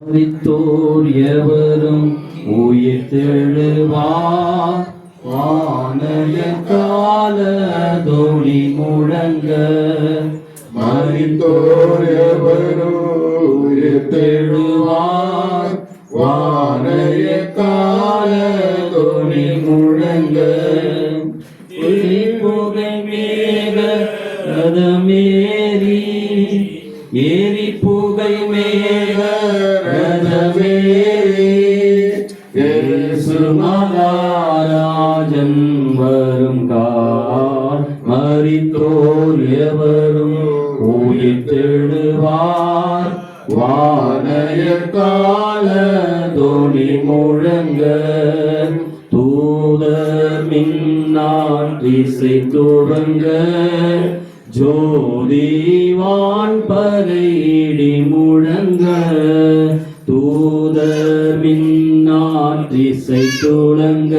மரித்தோர் எவரும் உயிர் தெழுவார், வானய கால தொனி முழங்க. மரித்தோர் எவரும் உயிர் தெழுவார், வானய கால தொனி முழங்க. புகை மேக ரதமேறி, ஏறி புகை மேக ரதமேறி, இயேசு மகாராஜன் வரும் கார். மரித்தோர் எவரும் உயிர் தெழுவார், வானய கால தொனி முழங்க. தூதர் மின்னான் இசை துவங்க, ஜோதிவான் பறையிடி முழங்க. தூதர் மின்னான் இசை துவங்க,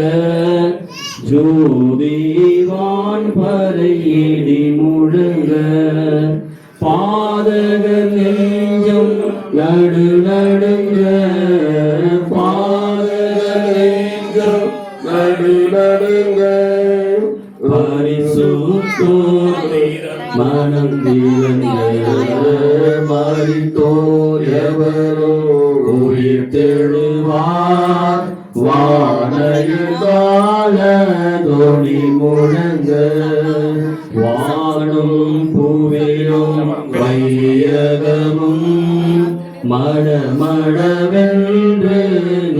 ஜோதிவான் பறையிடி முழங்க. பாதகர் நெஞ்சம் நடு நடுங்க, பாதகர் நெஞ்சம் நடு நடுங்க. பரிசுத்தோர் மனம் திறங்க. மரித்தோர் எவரும் உயிர் தெழுவார், வானய கால தொனி முழங்க. வானும் பூவிலும் வையகமும் மடமடவென்று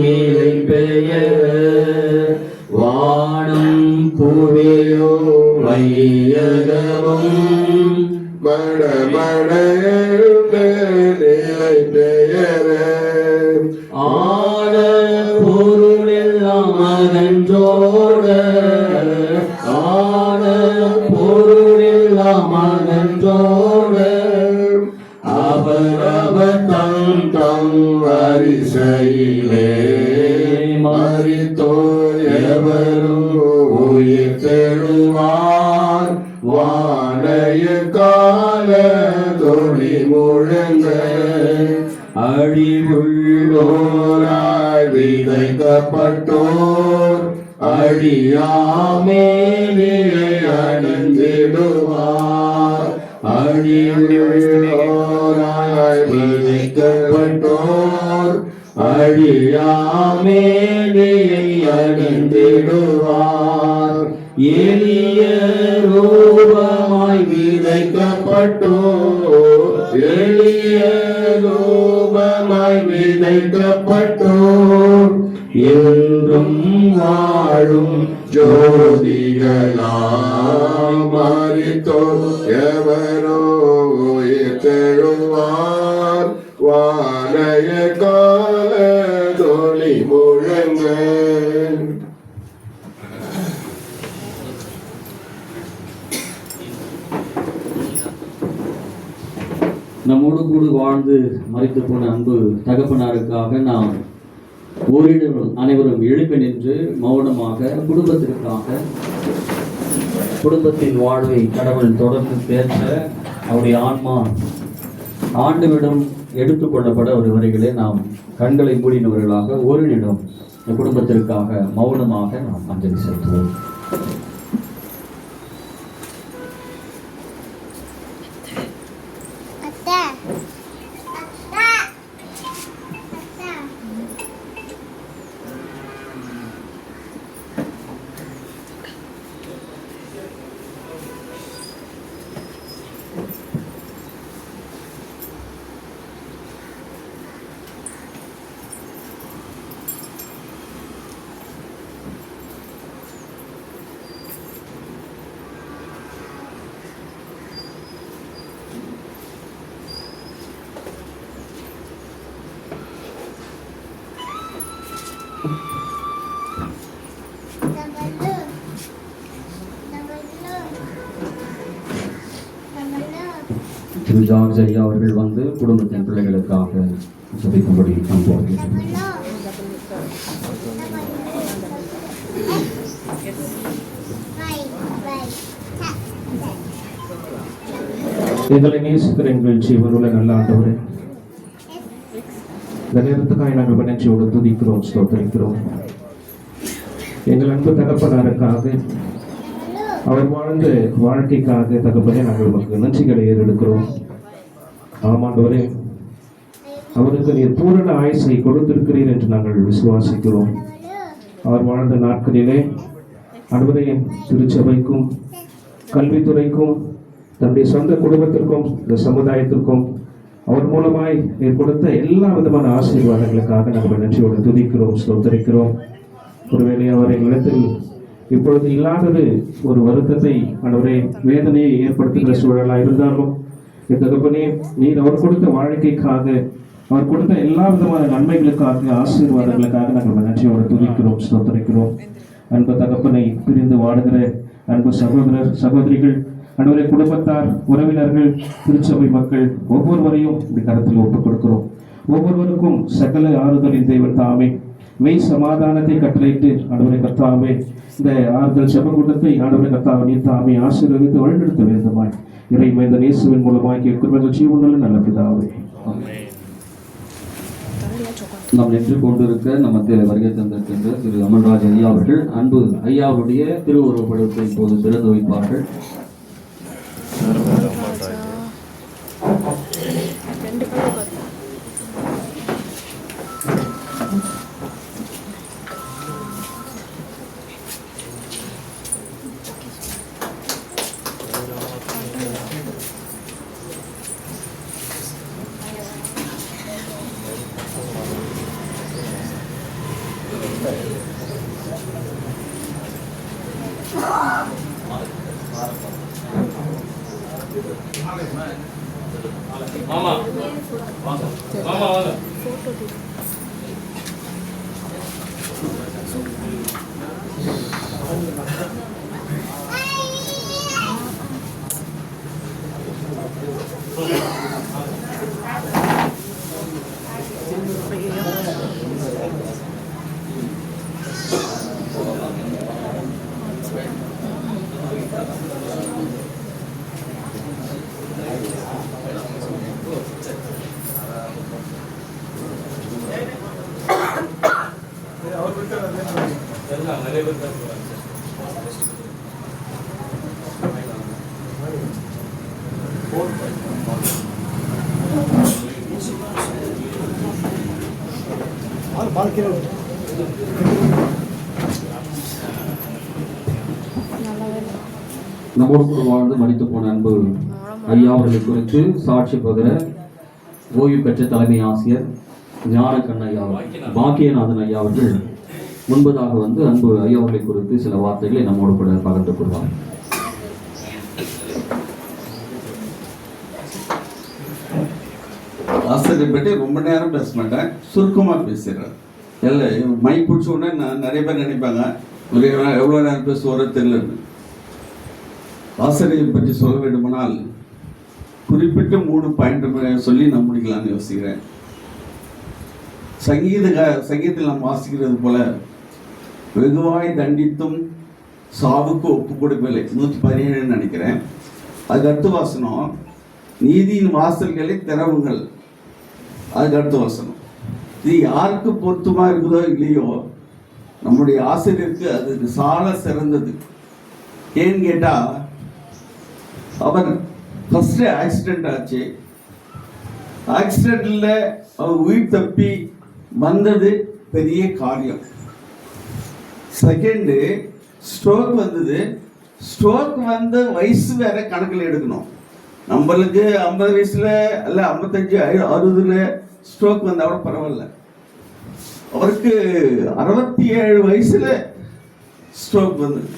நிலை பெயர். வானும் பூவிலும் வையகமும் மடமட நிலை பெயர. ஆன பொருளெல்லாம் அகன்றோட, ஆன பொருளெல்லாம் அகன்றோட, அவரவர் தம் தம் வரிசையிலே. மரித்தோர் எவரும் உயிர் தெழுவார், வானய கால தொனி முழங்க. அழிவுள்ளோராய் விதைக்கப்பட்டோர் அழியாமே நிலை அடைந்திடுவார். அழிவுள்ளோராய் விதைக்கப்பட்டோர் அழியாமே நிலை அடைந்திடுவார். எளிய ரூபமாய் விதைக்கப்பட்டோர், எளிய ரூபமாய் விதைக்கப்பட்டோர், என்றும் வாழும் ஜோதிகளாய். மரித்தோர் எவரோ உயிர் தெழுவார், வானய கால தொனி முழங்க. நம்மோடு கூட வாழ்ந்து மரித்து போன அன்பு தகப்பனாருக்காக நாம் ஓரிடம் அனைவரும் எழுப்பி நின்று மௌனமாக குடும்பத்திற்காக, குடும்பத்தின் வாழ்வை கடவுள் தொடர்ந்து பேச அவருடைய ஆன்மா ஆண்டுவிடம் எடுத்துக்கொள்ளப்பட ஒரு வரைகளே நாம் கண்களை மூடினவர்களாக ஒரு நிமிடம் குடும்பத்திற்காக மௌனமாக நாம் அஞ்சலி செலுத்துவோம். திரு ஜார்ஜ் ஐயா அவர்கள் வந்து குடும்பத்தின் பிள்ளைகளுக்காக ஜெபிக்கும்படி நம்புகிறேன். எங்களை நேசிக்கிற எங்கள் ஜீவனுள்ள நல்ல ஆண்டவரே, இந்த நேரத்துக்காக நாங்கள் மகிழ்ச்சியோடு துதிக்கிறோம், ஸ்தோத்திரிக்கிறோம். எங்கள் அன்பு தகப்பனாருக்காக, அவர் வாழ்ந்த வாழ்க்கைக்காக தகப்பனே நாங்கள் உமக்கு நன்றிகளை ஏறெடுக்கிறோம். ஆமாண்டவரே, அவருக்கு நீர் பூரண ஆயுசை கொடுத்திருக்கிறீர் என்று நாங்கள் விசுவாசிக்கிறோம். அவர் வாழ்ந்த நாட்களிலே அன்பரையும் திருச்சபைக்கும் கல்வித்துறைக்கும் தன்னுடைய சொந்த குடும்பத்திற்கும் இந்த சமுதாயத்திற்கும் அவர் மூலமாய் நீர் கொடுத்த எல்லா விதமான ஆசீர்வாதங்களுக்காக நாங்கள் நன்றியோடு துதிக்கிறோம், ஸ்தோத்திரிக்கிறோம். ஒருவேளை அவர் எங்களிடத்தில் இப்பொழுது இல்லாதது ஒரு வருத்தத்தை அவரை வேதனையை ஏற்படுத்துகிற சூழலாக இருந்தாலும் இந்த தகப்பனே நீர் அவர் கொடுத்த வாழ்க்கைக்காக, அவர் கொடுத்த எல்லா விதமான நன்மைகளுக்காக, ஆசீர்வாதங்களுக்காக நாங்கள் நன்றியோடு துதிக்கிறோம், ஸ்தோத்திரிக்கிறோம். அன்பு தகப்பனை பிரிந்து வாடுகிற அன்பு சகோதரர் சகோதரிகள், அன்புடைய குடும்பத்தார், உறவினர்கள், திருச்சபை மக்கள் ஒவ்வொருவரையும் இந்த கருத்தில் ஒப்புக் கொடுக்கிறோம். ஒவ்வொருவருக்கும் சகல ஆறுதலின் தேவன் தாமே மெய் சமாதானத்தை கட்டளையிட்டு ஆண்டவரை கர்த்தாவே இந்த ஆறுதல் செப கூட்டத்தை ஆண்டவரை கர்த்தாவே நீர் தாமே ஆசீர்வதித்து வழிநடத்த வேண்டுமாய் இறை மைந்த இயேசுவின் மூலமாய் கேட்கிற ஜீவனுள்ள நல்ல பிதாவே. நாம் நின்று கொண்டிருக்க நம்ம வருகை தந்திருக்கின்ற திரு அமல்ராஜ் ஐயா அவர்கள் அன்பு ஐயாவுடைய திருவுருவப்படத்தை இப்போது திறந்து வைப்பார்கள். மாமா மாமா வாங்க. நம்மோடு கூட வாழ்ந்து மடித்து போன அன்பு ஐயா அவர்களை குறித்து சாட்சி பகிர ஓய்வு பெற்ற தலைமை ஆசிரியர் ஞானக்கண் ஐயா பாக்கியநாதன் ஐயா அவர்கள் முன்பதாக வந்து அன்பு ஐயா அவர்களை குறித்து சில வார்த்தைகளை நம்மோடு கூட பகிர்ந்து கொள்வார். ஆசிரியரை பற்றி ரொம்ப நேரம் பேச மாட்டேன், சுருக்கமாக பேசுகிறேன். எல்லாம் மைக் பிடிச்ச உடனே நான் நிறைய பேர் நினைப்பாங்க எவ்வளோ நேரம் பேசுவாரோ தெரியலன்னு. ஆசிரியரை பற்றி சொல்ல வேண்டுமானால் குறிப்பிட்ட 3 பாயிண்ட் சொல்லி நான் முடிக்கலாம்னு யோசிக்கிறேன். சங்கீதத்தில் நாம் வாசிக்கிறது போல வெகுவாய் தண்டித்தும் சாவுக்கு ஒப்பு கொடுக்கவில்லை, 117 நினைக்கிறேன். அதுக்கு அடுத்த வாசனம் நீதியின் வாசல்களை திறவுங்கள், அதுக்கு அடுத்த வசனம். இது யாருக்கு பொருத்தமா இருக்குதோ இல்லையோ நம்முடைய ஆசிரியருக்கு அதுக்கு சால சிறந்தது. ஏன்னு கேட்டா அவர் ஃபர்ஸ்ட் ஆக்சிடென்ட் ஆச்சு, ஆக்சிடென்ட்ல அவர் உயிர் தப்பி வந்தது பெரிய காரியம். செகண்டு ஸ்ட்ரோக் வந்தது. ஸ்ட்ரோக் வந்த வயசு வேற கணக்கில் எடுக்கணும். நம்மளுக்கு 50 வயசுல அல்ல 55 60 ஸ்ட்ரோக் வந்தா கூட பரவாயில்ல. அவருக்கு 67 வயசுல ஸ்ட்ரோக் வந்தது.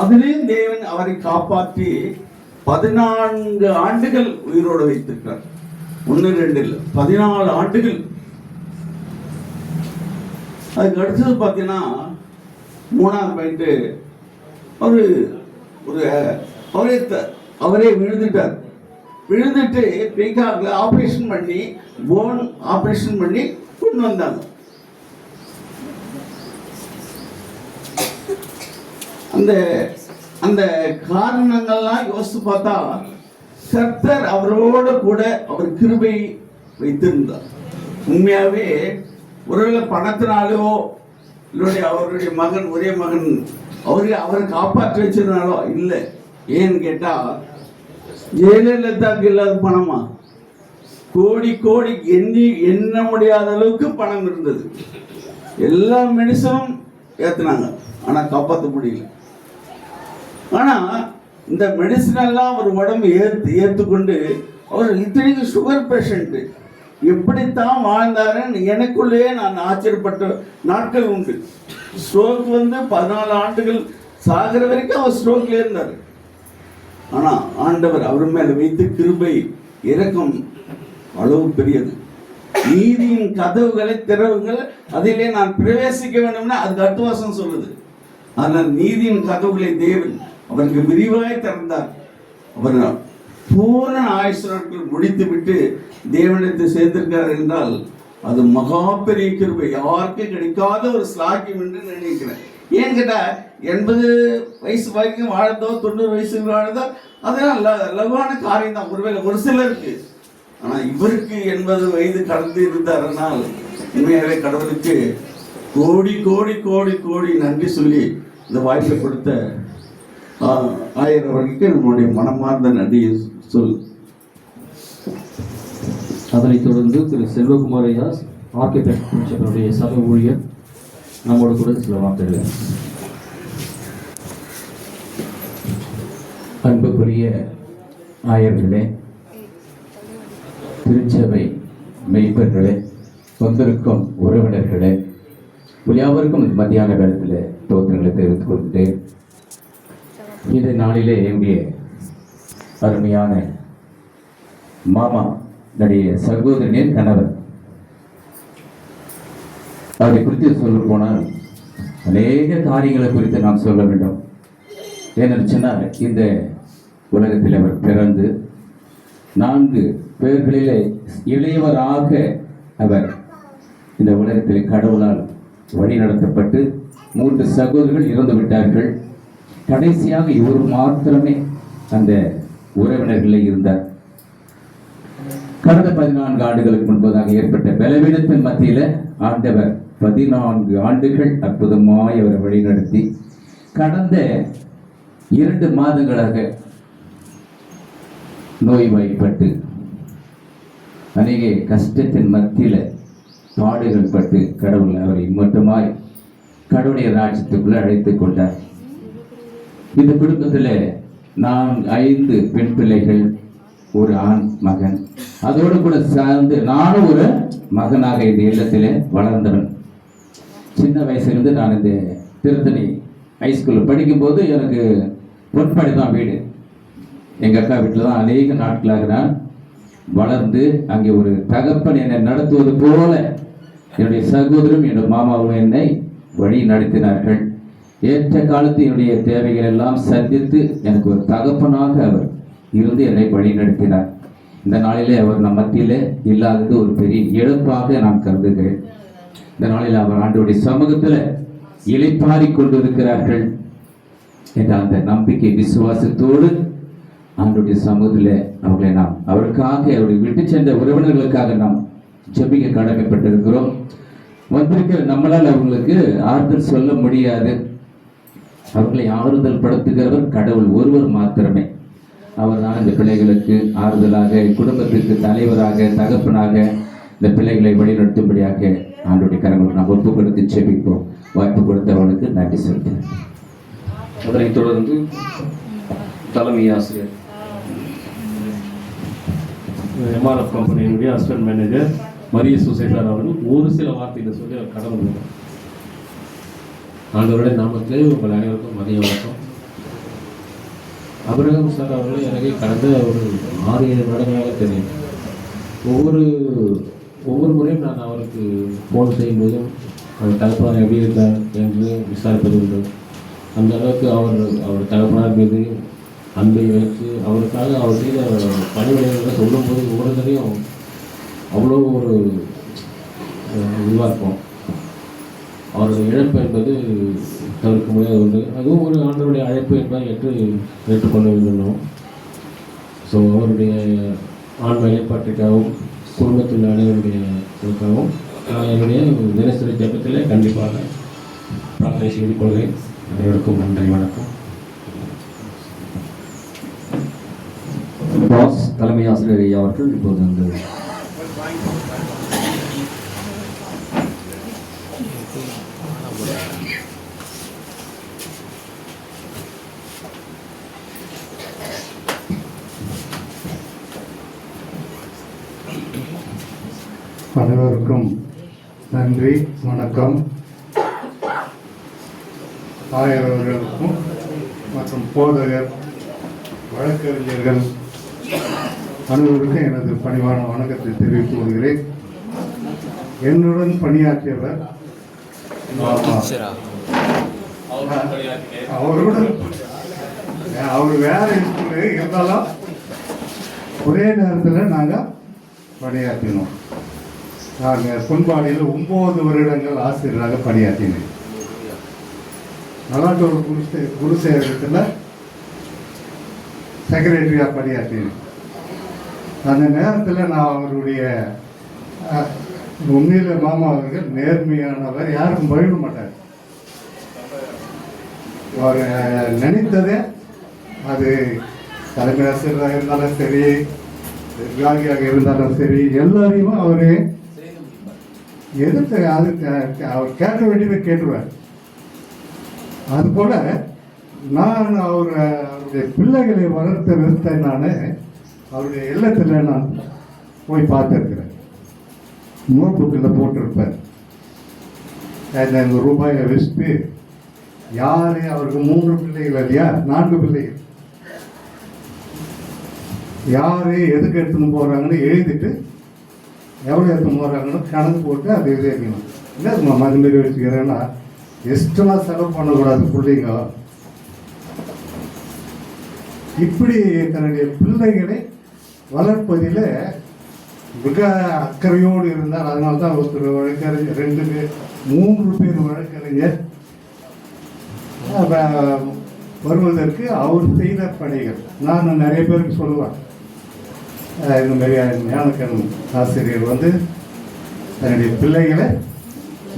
அதிலையும் தேவன் அவரை காப்பாற்றி 14 ஆண்டுகள் உயிரோடு வைத்திருக்கிறார். 1 2 இல்லை, 14 ஆண்டுகள். அதுக்கு அடுத்தது பார்த்தீங்கன்னா 3ஆவது பாயிண்ட், அவரே விழுந்துட்டார். விழுந்துட்டு பீகாக்ல ஆபரேஷன் பண்ணி போன் ஆபரேஷன் பண்ணி கொண்டு வந்தாங்க. அந்த அந்த காரணங்கள்லாம் யோசித்து பார்த்தா கர்த்தர் அவரோட கூட அவர் கிருபை வைத்திருந்தார். உண்மையாகவே ஒருவேளை பணத்தினாலோ இல்லையா அவருடைய மகன் ஒரே மகன் அவரை காப்பாற்றி வச்சிருந்தாலோ இல்லை. ஏன்னு கேட்டா ஜெயலலிதாவுக்கு இல்லாத பணமா? கோடி கோடி எண்ண முடியாத அளவுக்கு பணம் இருந்தது. எல்லா மெடிசனும் ஏத்துனாங்க, ஆனா காப்பாற்ற முடியல. ஆனா இந்த மெடிசன் எல்லாம் ஒரு உடம்பு ஏற்றுக்கொண்டு அவர் இத்தனைக்கு சுகர் பேஷண்ட் எப்படித்தான் வாழ்ந்தாருன்னு எனக்குள்ளேயே நான் ஆச்சரியப்பட்ட நாட்கள் உண்டு. ஸ்ட்ரோக் 14 ஆண்டுகள் சாகிற வரைக்கும் அவர் ஸ்ட்ரோக்ல இருந்தார். ஆனா ஆண்டவர் அவர் மேல வைத்து கிருபை இரக்கம் அளவு பெரியது. நீதியின் கதவுகளை திறவுகள் அதிலே நான் பிரவேசிக்க வேண்டும்னா அதுக்கு அட்டுவாசம் சொல்லுது. ஆனால் நீதியின் கதவுகளை தேவன் அவருக்கு விரிவாய் திறந்தார். அவர் பூரண ஆயுசு நாட்கள் முடித்து விட்டு தேவனிடத்தை சேர்ந்திருக்கிறார் என்றால் அது மகா பெரிய கிருபை, யாருக்கும் கிடைக்காத ஒரு ஸ்லாக்கியம் என்று நினைக்கிறேன். ஏன்னு கேட்டா 80 வயசு வரைக்கும் வாழ்ந்தோ 90 வயசு வாழ்ந்தோ அதெல்லாம் லகுவான காரியம் தான் ஒருவேளை ஒரு சிலருக்கு. ஆனா இவருக்கு 80 வயது கடந்து இருந்தாருனால் உண்மையாகவே கடவுளுக்கு கோடி கோடி கோடி கோடி நன்றி சொல்லி இந்த வாய்ப்பை கொடுத்த ஆயர் அவர்களுக்கு நம்முடைய மனமார்ந்த நன்றியை சொல். அதனைத் தொடர்ந்து திரு செல்வகுமார் ஐயா ஆர்கிடெக்ட் சக ஊழியர் நம்மோடு கூட சில வார்த்தைகள். அன்புக்குரிய ஆயர்களே, திருச்சபை மெய்ப்பர்களே, வந்திருக்கும் உறவினர்களே, யாவருக்கும் மத்தியான வேளத்தில் தோற்றங்களை தெரிவித்துக் கொண்டு இந்த நாளிலே என்னுடைய அருமையான மாமா என்னுடைய சகோதரனின் கணவர் அதை குறித்து சொல்ல போனால் அநேக காரியங்களை குறித்து நாம் சொல்ல வேண்டும். ஏன்னு சொன்னால் இந்த உலகத்தில் அவர் பிறந்து 4 பேர்களிலே இளையவராக அவர் இந்த உலகத்தில் கடவுளால் வழி நடத்தப்பட்டு 3 சகோதரர்கள் இறந்து விட்டார்கள். கடைசியாக இவர் மாத்திரமே அந்த உறவினர்களில் இருந்தார். கடந்த 14 ஆண்டுகளுக்கு முன்பதாக ஏற்பட்ட பலவீனத்தின் மத்தியில ஆண்டவர் 14 ஆண்டுகள் அற்புதமாய் அவரை வழிநடத்தி கடந்த 2 மாதங்களாக நோய்வாய்ப்பட்டு அநேக கஷ்டத்தின் மத்தியில பாடுகள் பட்டு கடவுள் அவரை மட்டுமாய் கடவுளுடைய ராஜ்யத்துக்குள்ள அழைத்துக் கொண்டார். இந்த குடும்பத்தில் நான் 5 பெண் பிள்ளைகள், ஒரு ஆண் மகன், அதோடு கூட சார்ந்து நானும் ஒரு மகனாக இந்த இல்லத்தில் வளர்ந்தவன். சின்ன வயசுலேருந்து நான் இந்த திருத்தணி ஹைஸ்கூலில் படிக்கும்போது எனக்கு பொன்பாடி தான் வீடு. எங்கள் அக்கா வீட்டில் தான் அநேக நாட்களாக நான் வளர்ந்து அங்கே ஒரு தகப்பன் என்னை நடத்துவது போல என்னுடைய சகோதரரும் என்னுடைய மாமாவும் என்னை வழி நடத்தினார்கள். ஏற்ற காலத்தில் என்னுடைய தேவைகள் எல்லாம் சந்தித்து எனக்கு ஒரு தகப்பனாக அவர் இருந்து என்னை வழி நடத்தினார். இந்த நாளிலே அவர் நம் மத்தியில் இல்லாதது ஒரு பெரிய இழப்பாக நான் கருதுகிறேன். இந்த நாளில் அவர் ஆண்டவருடைய சமூகத்தில் இளைப்பாரி கொண்டிருக்கிறார்கள் என்ற அந்த நம்பிக்கை விசுவாசத்தோடு ஆண்டவருடைய சமூகத்தில் அவர்களை நாம் அவருக்காக அவருடைய விட்டு சென்ற உறவினர்களுக்காக நாம் ஜெபிக்க கடமைப்பட்டிருக்கிறோம். வந்திருக்கிற நம்மளால் அவர்களுக்கு ஆறுதல் சொல்ல முடியாது. அவர்களை ஆறுதல் படுத்துகிறவர் கடவுள் ஒருவர் மாத்திரமே. அவர் தான் இந்த பிள்ளைகளுக்கு ஆறுதலாக, குடும்பத்திற்கு தலைவராக, தகப்பனாக இந்த பிள்ளைகளை வழிநடத்தும்படியாக ஆண்டவருடைய கரங்களுக்கு நாம் ஒப்பு கொடுத்து ஜெபிப்போம். வாய்ப்பு கொடுத்தவர்களுக்கு நன்றி செலுத்துகிறேன். அதனைத் தொடர்ந்து தலைமை ஆசிரியர் எம்ஆர்எஃப் கம்பெனியினுடைய அசிஸ்டன்ட் மேனேஜர் மரிய சுசேசார் அவர்கள் ஒரு சில வார்த்தைகளை சொல்லி அவர் கடவுள். ஆண்டவருடைய நாமத்தில் உங்கள் அனைவருக்கும் மதிய வணக்கம். அபிரகாம் சார் அவர்கள் எனக்கு கடந்த ஒரு 6-7 வருடங்களாக தெரியும். ஒவ்வொரு முறையும் நான் அவருக்கு ஃபோன் செய்யும்போதும் அவர் தகப்பனார் எப்படி இருந்தார் என்று விசாரிப்பது உண்டு. அந்த அளவுக்கு அவர் தகப்பனார் மீது அன்பை வைத்து அவருக்காக அவர் செய்த பணிவிடைகளை சொல்லும்போது ஒவ்வொருத்தரையும் அவ்வளோ ஒரு இதுவாக இருக்கும். அவருடைய இழப்பு என்பது தவிர்க்க முடியாத ஒன்று. அதுவும் ஒரு ஆண்டவருடைய அழைப்பு என்பதை ஏற்றுக்கொள்ள வேண்டும். ஸோ அவருடைய ஆன்ம இழைப்பாட்டிற்காகவும் குடும்பத்தில் அனைவருடையவர்களுக்காகவும் நான் என்னுடைய தினசரி ஜபத்தில் கண்டிப்பாக பிரார்த்தனை செய்து கொள்கிறேன். அனைவருக்கும் நன்றி, வணக்கம். பாஸ் தலைமை ஆசிரியர் ஐயா அவர்கள் இப்போது வந்து அனைவருக்கும் நன்றி, வணக்கம். ஆயரவர்களுக்கும் மற்றும் போதகர், வழக்கறிஞர்கள் அனைவருக்கும் எனது பணிவான வணக்கத்தை தெரிவித்துக் கொள்கிறேன். என்னுடன் பணியாற்றியவர் அவருடன் அவர் வேற இருந்தாலும் ஒரே நேரத்தில் நாங்கள் பணியாற்றினோம். நாங்கள் பொன்பாடியில் 9 வருடங்கள் ஆசிரியராக பணியாற்றினேன். நல்லாட்டூர் குருசேகரத்தில் செக்ரட்டரியாக பணியாற்றினேன். அந்த நேரத்தில் நான் அவருடைய உண்மையில மாமா அவர்கள் நேர்மையானவர், யாருக்கும் பயிட மாட்டார். அவர் நினைத்ததே, அது தலைமை ஆசிரியராக இருந்தாலும் சரி, நிர்வாகியாக இருந்தாலும் சரி, எல்லாரையும் அவரு எதிர்த்து அவர் கேட்க வேண்டியதை கேட்டுருவார். அதுபோல நான் அவருடைய பிள்ளைகளை வளர்த்த விதத்தை நான் அவருடைய இல்லத்தில் நான் போய் பார்த்துருக்கிறேன். நோட்புக்கில் போட்டிருப்பேன். அந்த ரூபாயை வச்சுட்டு யாரு அவருக்கு 3 பிள்ளைகள் இல்லையா, 4 பிள்ளைகள், யாரு எதுக்கு எடுத்துன்னு போகிறாங்கன்னு எழுதிட்டு எவ்வளோ எடுத்துன்னு போகிறாங்கன்னு கணக்கு போட்டு அதை எழுதிக்கணும். இல்லை மதுமாரி வச்சுக்கிறேன்னா இஷ்டமாக செலவு பண்ணக்கூடாது பிள்ளைங்க. இப்படி தன்னுடைய பிள்ளைகளை வளர்ப்பதில் மிக அக்கறையோடு இருந்தால். அதனால தான் ஒருத்தர் வழக்கறிஞர், 2 பேர் 3 பேர் வழக்கறிஞர் வருவதற்கு அவர் செய்த பணிகள் நான் நிறைய பேருக்கு சொல்லுவேன். இந்த மாதிரி ஞானக்கண் ஆசிரியர் தன்னுடைய பிள்ளைகளை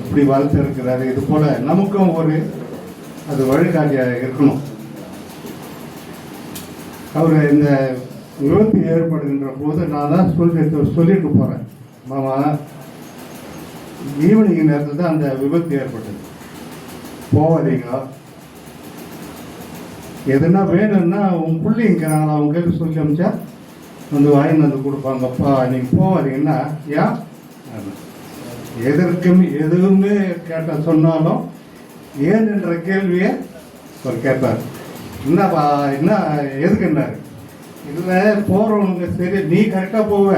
இப்படி வளர்த்து இருக்கிறாரு. இது போல நமக்கும் அது வழிகாட்டியாக இருக்கணும். அவர் இந்த விபத்து ஏற்படுகின்ற போது நான் தான் சொல்லிட்டு போகிறேன், மாமா ஈவினிங் நேரத்தில் தான் அந்த விபத்து ஏற்பட்டது, போவாதீங்க, எதுனா வேணும்னா உன் பிள்ளைங்கிறாங்களா அவங்க கையில் சொல்லி அமிச்சா வாங்கி கொடுப்பாங்கப்பா, நீங்கள் போவாதீங்கன்னா ஏன் எதுவுமே கேட்ட சொன்னாலும் ஏன் என்ற கேள்வியை அவர் கேட்பார். என்னப்பா என்ன எதுக்குன்னாரு. இல்லை போகிறவங்க சரி நீ கரெக்டாக போவ,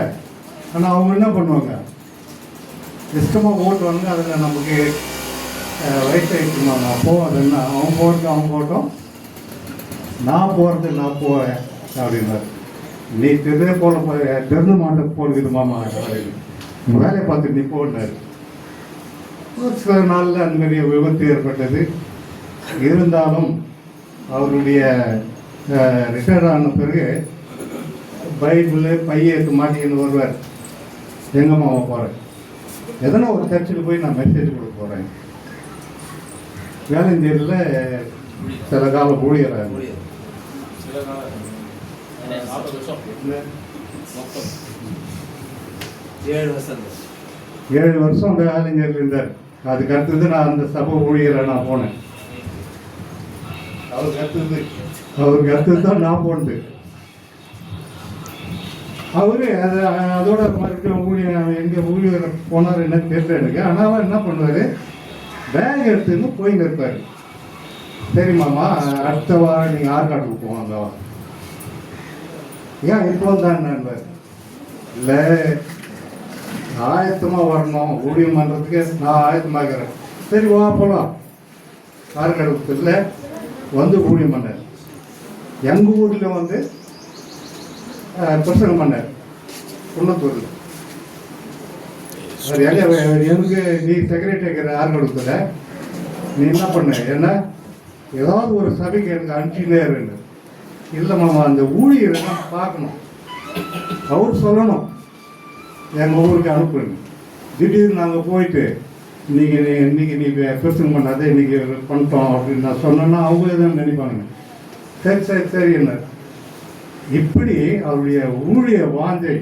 ஆனால் அவங்க என்ன பண்ணுவாங்க, இஷ்டமாக ஓட்டுவாங்க. அதில் நமக்கு வயசாகிடுச்சுமாமா போவாதுன்னா அவன் போட்டோம், நான் போகிறது நான் போவேன் அப்படின்னாரு. நீ திருதே போல திறந்து மாட்ட போடுது மாமா அப்படின்னு வேலையை பார்த்துட்டு நீ போனாரு. ஒரு சில நாளில் அந்த மாதிரி விபத்து ஏற்பட்டது. இருந்தாலும் அவருடைய ரிட்டையர் ஆன பிறகு பைபிள் பையனுக்கு மாட்டிக்கின்னு வருவார். எங்கள் மாமா போகிறேன், எதனா ஒரு சர்ச்சில் போய் நான் மெசேஜ் கொடுக்க போகிறேன். வேலைஞ்சேரியில் சில காலம் ஊழியராக 7 வருஷம் அந்த வேலைஞர் இருந்தார். அதுக்கு அடுத்தது நான் அந்த சபை ஊழியராக நான் போனேன். அவருக்கு அடுத்தது தான் நான் போனது. அவரு அதோட மறுபடியும் எங்கே ஊழியர் போனார் என்ன தெரியல எனக்கு. ஆனால் அவர் என்ன பண்ணுவார், பேக் எடுத்துன்னு போயின்னு இருப்பார். சரி மாமா அடுத்த வாரம் நீங்கள் ஆற்காட்டுக்கு போவாங்க, ஏன் இப்போ தான் இல்லை ஆயத்தமாக வரணும் ஊழியம் பண்ணுறதுக்கு நான் ஆயத்தமாகிறேன். சரி வா போகலாம். ஆற்காடு இல்லை ஊழியம் பண்ணார். எங்கள் ஊரில் பிரசங்கம் பண்ணார் குன்னத்தூரில். எனக்கு நீ செக்ரட்டரி இருக்கிற ஆற்காடு, நீ என்ன பண்ண, ஏன்னா ஏதாவது ஒரு சபைக்கு எனக்கு அனுப்பிச்சுனே இருக்கு. இல்லை மாமா அந்த ஊழியரை பார்க்கணும், அவர் சொல்லணும் எங்கள் ஊருக்கு அனுப்புங்க. திடீர்னு நாங்கள் போயிட்டு இன்னைக்கு நீ பிரச்சனை பண்ணாத, இன்னைக்கு பண்ணிட்டோம் அப்படின்னு நான் சொன்னேன்னா அவங்க தான் நினைப்பாங்க. சரி என்ன. இப்படி அவருடைய ஊழிய வாஞ்சை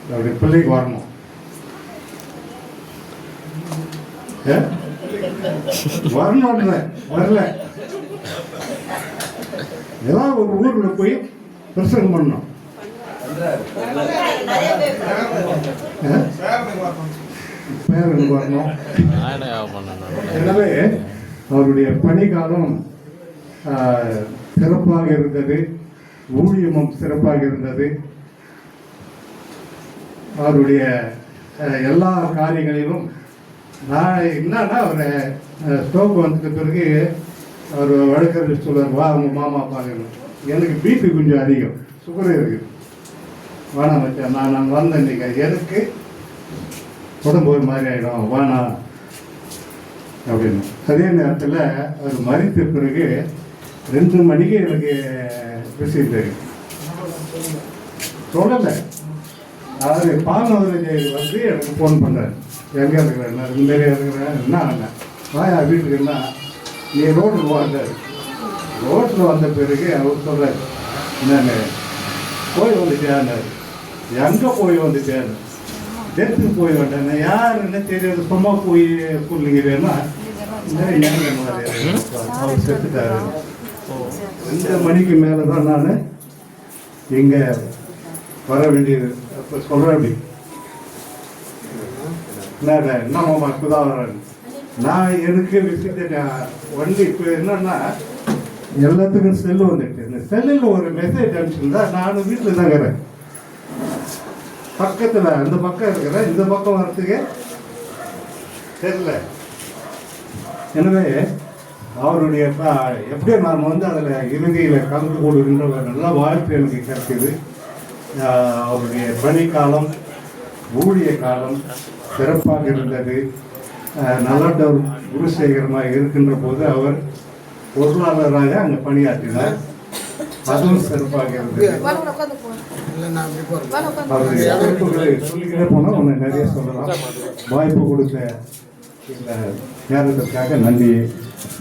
அவருடைய பிள்ளைக்கு வரணும். வரணுன்ற வரல, ஏதாவது ஒரு ஊர்ல போய் பிரசங்கம் பண்ணணும். பேரனுக்கு வரணும். எனவே அவருடைய பணிக்காலம் சிறப்பாக இருந்தது, ஊழியமும் சிறப்பாக இருந்தது. அவருடைய எல்லா காரியங்களிலும் நான் என்னன்னா அவரை ஸ்டோக் வந்ததுக்கு பிறகு அவர் வழக்கறிஞர் சொல்லுவார், வா அவங்க மாமா பார்க்கணும். எனக்கு பிபி கொஞ்சம் அதிகம், சுகர் இருக்குது, வேணாம் வச்சேன் நான் வந்தேன் இன்னைக்கு எனக்கு உடம்பு ஒரு மாதிரி ஆகிடும், வானா அப்படின்னு. அதே நேரத்தில் அவர் மறித்த பிறகு 2 மணிக்கு எனக்கு ரிசீவ் தெரியும் சொல்லலை. அதாவது பாலவரஜை வந்து எனக்கு ஃபோன் பண்ணார், எங்கே இருக்கிறேன் நான் இந்தமாரி இருக்கிறேன், என்ன வாயா வீட்டுக்குன்னா நீ ரோட்டில் வந்தார். ரோட்டில் வந்த பிறகு அவர் சொல்கிறார், என்னங்க போய் வந்துட்டேன்னாரு. எங்கே போய் வந்துட்டேன், டெத்துக்கு போய் வந்தேன். யாருன்னு தெரியாது, சும்மா போய் சொல்லிங்கிறேன்னா அவர் செத்துட்டாரு. 2 மணிக்கு மேலே தான் நான் இங்கே வர வேண்டியது. அப்போ சொல்கிறேன், அப்படி என்னம்மா இப்போதான் வரேன் நான். எனக்கு விசிட்டு வண்டி இப்போ என்னன்னா எல்லாத்துக்கும் செல்லு வந்துட்டு, இந்த செல்லில் ஒரு மெசேஜ் அனுப்பிச்சிருந்தா நான் வீட்டில் தான் இருக்கிறேன், பக்கத்தில் அந்த பக்கம் இருக்கிறேன், இந்த பக்கம் வரத்துக்கு தெரியல. எனவே அவருடைய எப்படியோ நான் வந்து அதில் இறுதியில் கலந்து கொள்கின்ற ஒரு நல்ல வாய்ப்பு எனக்கு கிடைக்குது. அவருடைய பணிக்காலம், ஊழிய காலம் சிறப்பாக இருந்தது. நல்ல குருசேகரமாக இருக்கின்ற போது அவர் பொருளாளராக அங்கே பணியாற்றினார், அதுவும் சிறப்பாக இருந்தது. அவருடைய சிறப்புகளை சொல்லிக்கிட்டே போனால் ஒன்று நிறைய சொல்லலாம். வாய்ப்பு கொடுத்த இந்த நேரத்திற்காக நன்றி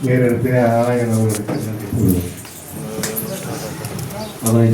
நேரெடுத்து ஆராயணர்களுக்கு நன்றி.